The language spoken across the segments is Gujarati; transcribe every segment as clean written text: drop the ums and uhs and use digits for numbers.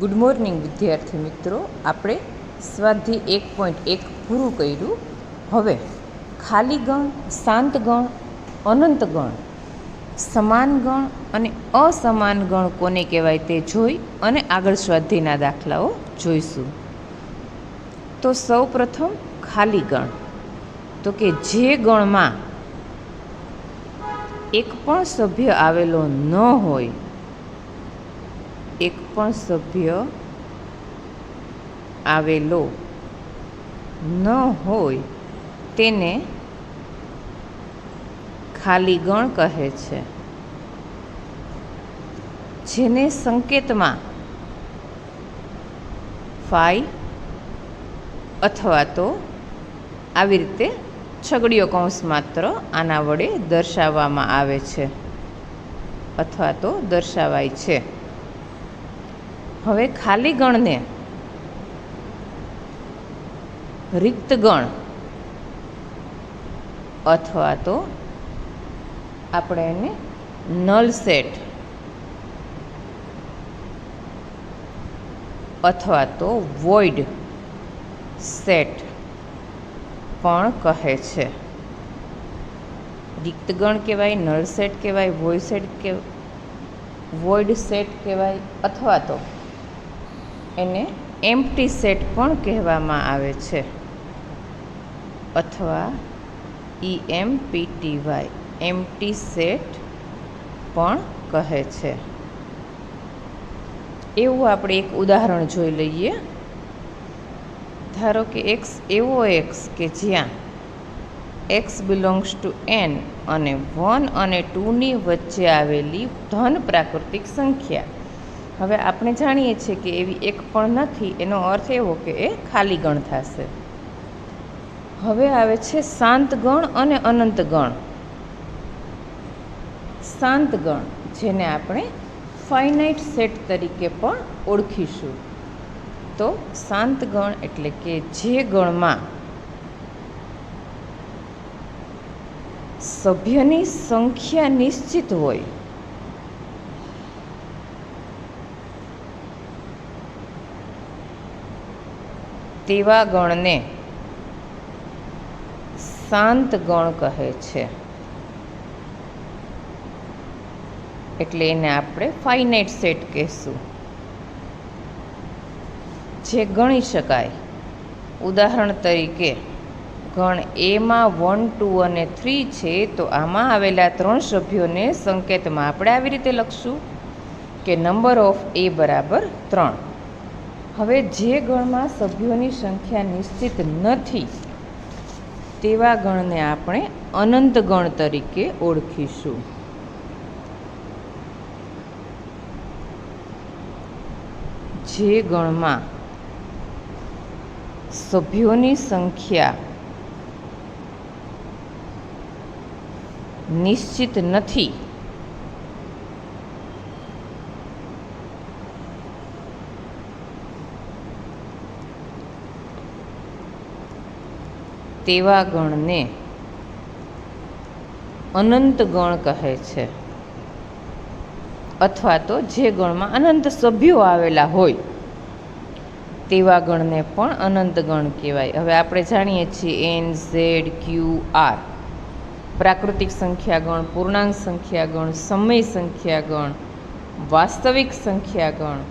ગુડ મોર્નિંગ વિદ્યાર્થી મિત્રો, આપણે સ્વાધ્યાય 1.1 પૂરું કર્યું. હવે ખાલી ગણ, શાંત ગણ, અનંત ગણ, સમાન ગણ અને અસમાન ગણ કોને કહેવાય તે જોઈ અને આગળ સ્વાધ્યાયના દાખલાઓ જોઈશું. તો સૌ પ્રથમ ખાલી ગણ, તો કે જે ગણમાં એક પણ સભ્ય આવેલો ન હોય, એક પણ સભ્ય આવેલો ન હોય તેને ખાલી ગણ કહે છે. જેને સંકેતમાં ફાઈ અથવા તો આવી રીતે છગડીયો કૌંસ માત્ર આના વડે દર્શાવવામાં આવે છે અથવા તો દર્શાવાય છે. હવે ખાલી ગણને રિક્ત ગણ અથવા તો આપણે એને નલ સેટ અથવા તો વોઇડ સેટ પણ કહે છે. રિક્ત ગણ કહેવાય, નલ સેટ કહેવાય, વોઇડ સેટ કહેવાય અથવા તો એને એમ્પ્ટી સેટ પણ કહેવામાં આવે છે અથવા EMPTY એમ્પ્ટી સેટ પણ કહે છે. એવું આપણે એક ઉદાહરણ જોઈ લઈએ. ધારો કે એક્સ એવો એક્સ કે જ્યાં એક્સ બિલોંગ્સ ટુ n અને 1 અને 2ની વચ્ચે આવેલી ધન પ્રાકૃતિક સંખ્યા. હવે આપણે જાણીએ છીએ કે એવી એક પણ નથી, એનો અર્થ એવો કે એ ખાલી ગણ થશે. હવે આવે છે શાંત ગણ અને અનંત ગણ. શાંત ગણ જેને આપણે ફાઇનાઇટ સેટ તરીકે પણ ઓળખીશું. તો શાંત ગણ એટલે કે જે ગણમાં સભ્યની સંખ્યા નિશ્ચિત હોય, તેવા ગણને શાંત ગણ કહે છે. એટલે એને આપણે ફાઇનાઇટ સેટ કહેશું, જે ગણી શકાય. ઉદાહરણ તરીકે ગણ એમાં 1, 2 અને 3 છે, તો આમાં આવેલા 3 સભ્યોને સંકેતમાં આપણે આવી રીતે લખશું કે નંબર ઓફ એ બરાબર 3. હવે જે ગણમાં સભ્યોની સંખ્યા નિશ્ચિત નથી તેવા ગણને આપણે અનંત ગણ તરીકે ઓળખીશું. જે ગણમાં સભ્યોની સંખ્યા નિશ્ચિત નથી તેવા ગણને અનંત ગણ કહે છે. અથવા તો જે ગણમાં અનંત સભ્યો આવેલા હોય તેવા ગણને પણ અનંત ગણ કહેવાય. હવે આપણે જાણીએ છીએ n, z, q, r પ્રાકૃતિક સંખ્યા ગણ, પૂર્ણાંક સંખ્યા ગણ, સમય સંખ્યા ગણ, વાસ્તવિક સંખ્યા ગણ,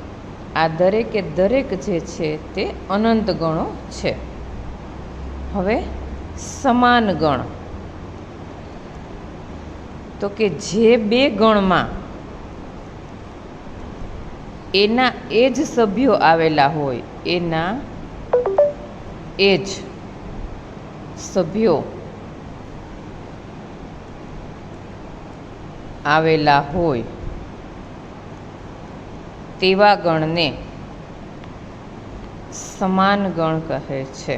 આ દરેકે દરેક જે છે તે અનંત ગણો છે. હવે સમાન ગણ, તો કે જે બે ગણમાં એના એ જ સભ્યો આવેલા હોય, એના એ જ સભ્યો આવેલા હોય તેવા ગણને સમાન ગણ કહે છે.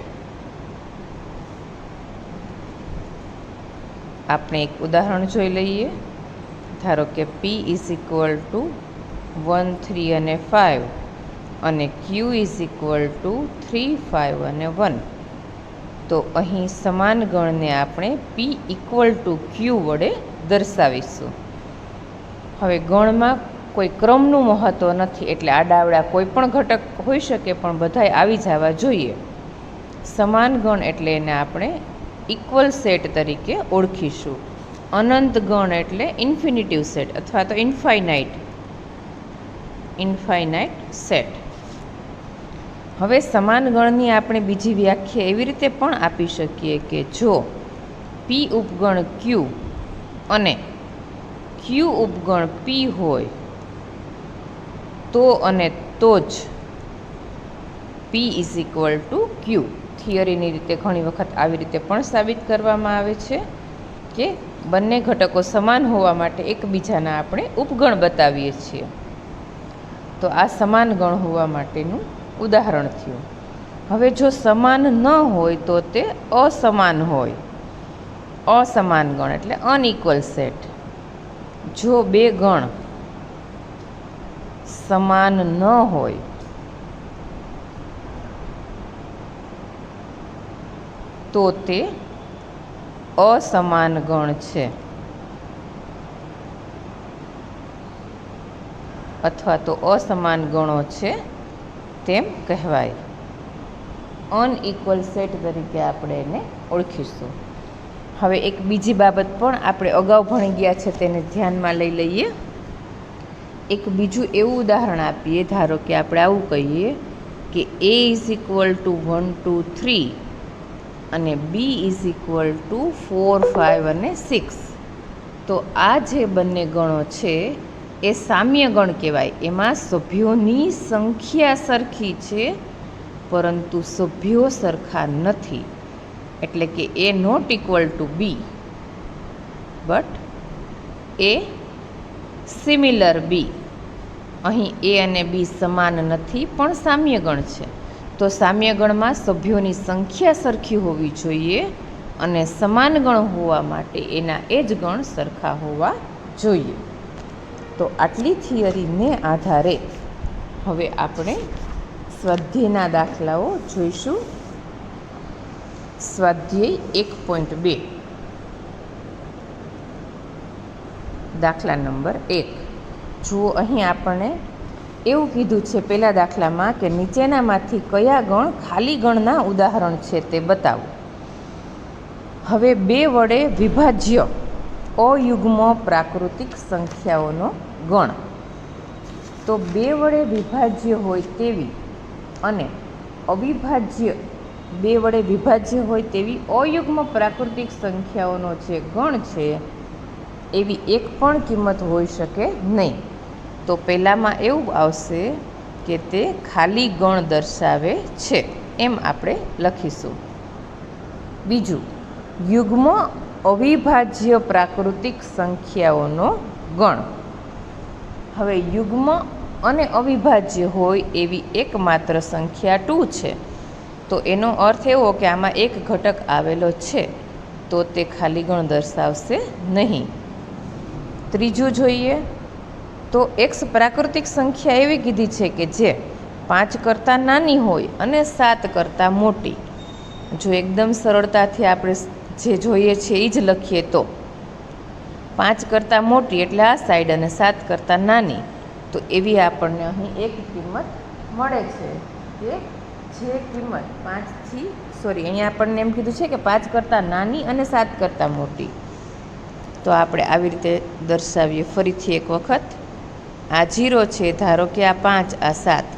આપણે એક ઉદાહરણ જોઈ લઈએ. ધારો કે p ઇઝ ઇક્વલ ટુ 1, 3 અને 5 અને q ઇઝ ઇક્વલ ટુ 3, 5 અને 1. તો અહીં સમાન ગણને આપણે p ઇક્વલ ટુ q વડે દર્શાવીશું. હવે ગણમાં કોઈ ક્રમનું મહત્ત્વ નથી, એટલે આડાવડા કોઈ પણ ઘટક હોઈ શકે પણ બધાય આવી જવા જોઈએ. સમાન ગણ એટલે એને આપણે ઇક્વલ સેટ તરીકે ઓળખીશું. અનંત ગણ એટલે ઇન્ફિનિટિવ સેટ અથવા તો ઇન્ફાઇનાઇટ સેટ. હવે સમાન ગણની આપણે બીજી વ્યાખ્યા એવી રીતે પણ આપી શકીએ કે જો પી ઉપગણ ક્યુ અને ક્યુ ઉપગણ પી હોય તો અને તો જ પી ઇઝ ઇક્વલ ટુ ક્યુ. થિયરીની રીતે ઘણી વખત આવી રીતે પણ સાબિત કરવામાં આવે છે કે બંને ઘટકો સમાન હોવા માટે એકબીજાના આપણે ઉપગણ બતાવીએ છીએ. તો આ સમાન ગણ હોવા માટેનું ઉદાહરણ થયું. હવે જો સમાન ન હોય તો તે અસમાન હોય. અસમાન ગણ એટલે અનઇક્વલ સેટ. જો બે ગણ સમાન ન હોય તો તે અસમાન ગણ છે અથવા તો અસમાન ગણો છે તેમ કહેવાય. અનઇક્વલ સેટ તરીકે આપણે એને ઓળખીશું. હવે એક બીજી બાબત પણ આપણે અગાઉ ભણી ગયા છે તેને ધ્યાનમાં લઈ લઈએ. એક બીજું એવું ઉદાહરણ આપીએ. ધારો કે આપણે આવું કહીએ કે a ઇઝ ઇક્વલ ટુ 1 2 3 અને b ઇઝ ઇક્વલ ટુ 4 5 અને 6. તો આ જે બંને ગણો છે એ સામ્ય ગણ કહેવાય. એમાં સભ્યોની સંખ્યા સરખી છે પરંતુ સભ્યો સરખા નથી. એટલે કે A not equal to B but A similar B. અહીં એ અને બી સમાન નથી પણ સામ્ય ગણ છે. તો સામ્ય ગણમાં સભ્યોની સંખ્યા સરખી હોવી જોઈએ અને સમાન ગણ હોવા માટે એના એ જ ગણ સરખા હોવા જોઈએ. તો આટલી થિયરીને આધારે હવે આપણે સ્વાધ્યાયના દાખલાઓ જોઈશું. સ્વાધ્યાય 1.2 દાખલા નંબર 1. જુઓ, અહીં આપણને એવું કીધું છે પહેલા દાખલામાં કે નીચેનામાંથી કયા ગણ ખાલી ગણના ઉદાહરણ છે તે બતાવો. હવે બે વડે વિભાજ્ય અયુગ્મ પ્રાકૃતિક સંખ્યાઓનો ગણ. તો બે વડે વિભાજ્ય હોય તેવી અને અવિભાજ્ય બે વડે વિભાજ્ય હોય તેવી અયુગ્મ પ્રાકૃતિક સંખ્યાઓનો જે ગણ છે એવી એક પણ કિંમત હોઈ શકે નહીં. તો પહેલાંમાં એવું આવશે કે તે ખાલી ગણ દર્શાવે છે એમ આપણે લખીશું. બીજું, યુગ્મ અવિભાજ્ય પ્રાકૃતિક સંખ્યાઓનો ગણ. હવે યુગ્મ અને અવિભાજ્ય હોય એવી એકમાત્ર સંખ્યા 2 છે. તો એનો અર્થ એવો કે આમાં એક ઘટક આવેલો છે તો તે ખાલી ગણ દર્શાવશે નહીં. ત્રીજું જોઈએ તો એક્સ પ્રાકૃતિક સંખ્યા એવી કીધી છે કે જે 5 કરતાં નાની હોય અને 7 કરતાં મોટી. જો એકદમ સરળતાથી આપણે જે જોઈએ છે એ જ લખીએ તો 5 કરતાં મોટી એટલે આ સાઈડ અને 7 કરતાં નાની. તો એવી આપણને અહીં એક કિંમત મળે છે કે જે કિંમત 5થી અહીંયા આપણને એમ કીધું છે કે 5 કરતાં નાની અને 7 કરતાં મોટી. તો આપણે આવી રીતે દર્શાવીએ. ફરીથી એક વખત, આ 0 છે, ધારો કે આ 5 આ 7.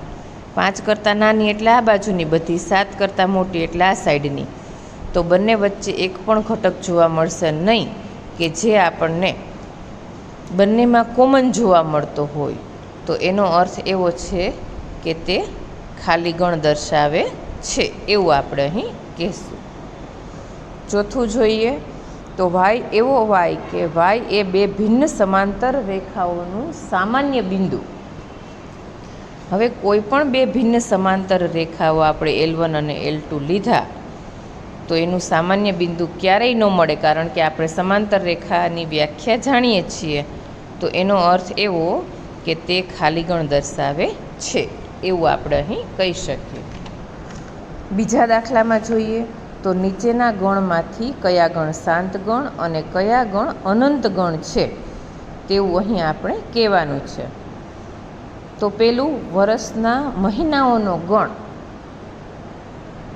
5 કરતાં નાની એટલે આ બાજુની બધી, 7 કરતાં મોટી એટલે આ સાઈડની. તો બંને વચ્ચે એક પણ ઘટક જોવા મળશે નહીં કે જે આપણને બંનેમાં કોમન જોવા મળતો હોય. તો એનો અર્થ એવો છે કે તે ખાલી ગણ દર્શાવે છે એવું આપણે અહીં કહીશું. ચોથું જોઈએ તો વાય એવો વાય કે વાય એ બે ભિન્ન સમાંતર રેખાઓનું સામાન્ય બિંદુ. હવે કોઈ પણ બે ભિન્ન સમાંતર રેખાઓ આપણે L1 અને L2 લીધા તો એનું સામાન્ય બિંદુ ક્યારેય ન મળે, કારણ કે આપણે સમાંતર રેખાની વ્યાખ્યા જાણીએ છીએ. તો એનો અર્થ એવો કે તે ખાલી ગણ દર્શાવે છે એવું આપણે અહીં કહી શકીએ. બીજા દાખલામાં જોઈએ તો નીચેના ગણમાંથી કયા ગણ શાંત ગણ અને કયા ગણ અનંત ગણ છે તેવું અહીં આપણે કહેવાનું છે. તો પેલું વરસના મહિનાઓનો ગણ.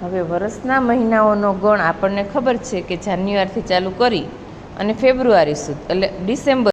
હવે વરસના મહિનાઓનો ગણ આપણને ખબર છે કે જાન્યુઆરીથી ચાલુ કરી અને ફેબ્રુઆરી સુધી એટલે ડિસેમ્બર